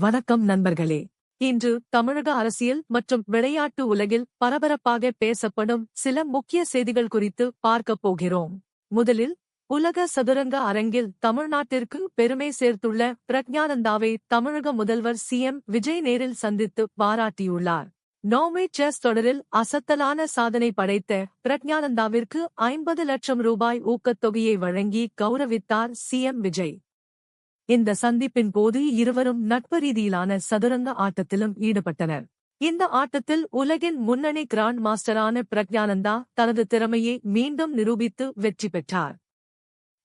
வணக்கம் நண்பர்களே. இன்று தமிழக அரசியல் மற்றும் விளையாட்டு உலகில் பரபரப்பாக பேசப்படும் சில முக்கிய செய்திகள் குறித்து பார்க்கப் போகிறோம். முதலில், உலக சதுரங்க அரங்கில் தமிழ்நாட்டிற்கு பெருமை சேர்த்துள்ள பிரக்ஞானந்தாவை தமிழக முதல்வர் சிஎம் விஜய் நேரில் சந்தித்து பாராட்டியுள்ளார். நார்வே செஸ் தொடரில் அசத்தலான சாதனை படைத்த பிரக்ஞானந்தாவிற்கு 50 லட்சம் ரூபாய் ஊக்கத்தொகையை வழங்கி கௌரவித்தார் சிஎம் விஜய். இந்த சந்திப்பின் போது இருவரும் நட்பு ரீதியிலான சதுரங்க ஆட்டத்திலும் ஈடுபட்டனர். இந்த ஆட்டத்தில் உலகின் முன்னணி கிராண்ட் மாஸ்டரான பிரக்ஞானந்தா தனது திறமையை மீண்டும் நிரூபித்து வெற்றி பெற்றார்.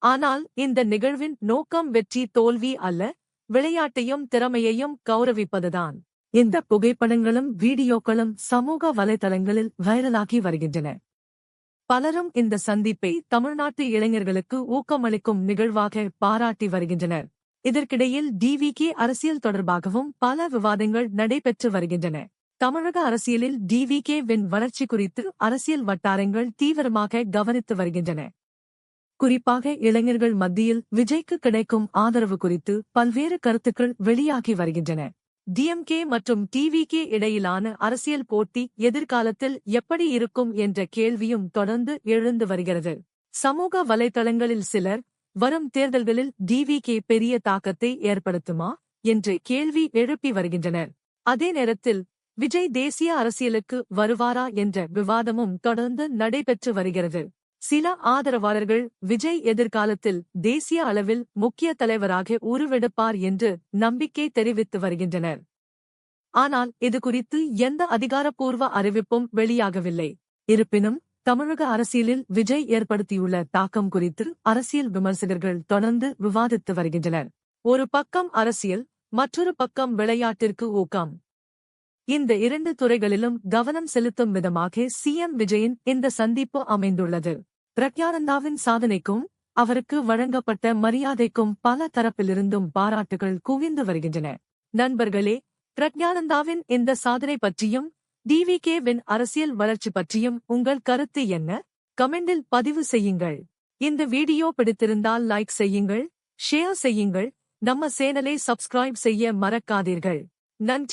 ஆனால் இந்த நிகழ்வின் நோக்கம் வெற்றி தோல்வி அல்ல, விளையாட்டையும் திறமையையும் கௌரவிப்பதுதான். இந்த புகைப்படங்களும் வீடியோக்களும் சமூக வலைதளங்களில் வைரலாகி வருகின்றன. பலரும் இந்த சந்திப்பை தமிழ்நாட்டு இளைஞர்களுக்கு ஊக்கமளிக்கும் நிகழ்வாக பாராட்டி வருகின்றனர். இதற்கிடையில் டிவிகே அரசியல் தொடர்பாகவும் பல விவாதங்கள் நடைபெற்று வருகின்றன. தமிழக அரசியலில் டிவிகேவின் வளர்ச்சி குறித்து அரசியல் வட்டாரங்கள் தீவிரமாக கவனித்து வருகின்றன. குறிப்பாக இளைஞர்கள் மத்தியில் விஜய்க்கு கிடைக்கும் ஆதரவு குறித்து பல்வேறு கருத்துக்கள் வெளியாகி வருகின்றன. டிஎம்கே மற்றும் டிவிகே இடையிலான அரசியல் போட்டி எதிர்காலத்தில் எப்படி இருக்கும் என்ற கேள்வியும் தொடர்ந்து எழுந்து வருகிறது. சமூக வலைதளங்களில் சிலர், வரும் தேர்தல்களில் டிவிகே பெரிய தாக்கத்தை ஏற்படுத்துமா என்று கேள்வி எழுப்பி வருகின்றனர். அதே நேரத்தில், விஜய் தேசிய அரசியலுக்கு வருவாரா என்ற விவாதமும் தொடர்ந்து நடைபெற்று வருகிறது. சில ஆதரவாளர்கள் விஜய் எதிர்காலத்தில் தேசிய அளவில் முக்கிய தலைவராக உருவெடுப்பார் என்று நம்பிக்கை தெரிவித்து வருகின்றனர். ஆனால் இதுகுறித்து எந்த அதிகாரப்பூர்வ அறிவிப்பும் வெளியாகவில்லை. இருப்பினும், தமிழக அரசியலில் விஜய் ஏற்படுத்தியுள்ள தாக்கம் குறித்து அரசியல் விமர்சகர்கள் தொடர்ந்து விவாதித்து வருகின்றனர். ஒரு பக்கம் அரசியல், மற்றொரு பக்கம் விளையாட்டிற்கு ஊக்கம். இந்த இரண்டு துறைகளிலும் கவனம் செலுத்தும் விதமாக சிஎம் விஜயின் இந்த சந்திப்பு அமைந்துள்ளது. பிரக்ஞானந்தாவின் சாதனைக்கும் அவருக்கு வழங்கப்பட்ட மரியாதைக்கும் பல தரப்பிலிருந்தும் பாராட்டுகள் குவிந்து வருகின்றன. நண்பர்களே, பிரக்ஞானந்தாவின் இந்த சாதனை பற்றியும் டிவிகேவின் அரசியல் வளர்ச்சி பற்றியும் உங்கள் கருத்து என்ன? கமெண்டில் பதிவு செய்யுங்கள். இந்த வீடியோ பிடித்திருந்தால் லைக் செய்யுங்கள், ஷேர் செய்யுங்கள், நம்ம சேனலை சப்ஸ்கிரைப் செய்ய மறக்காதீர்கள். நன்றி.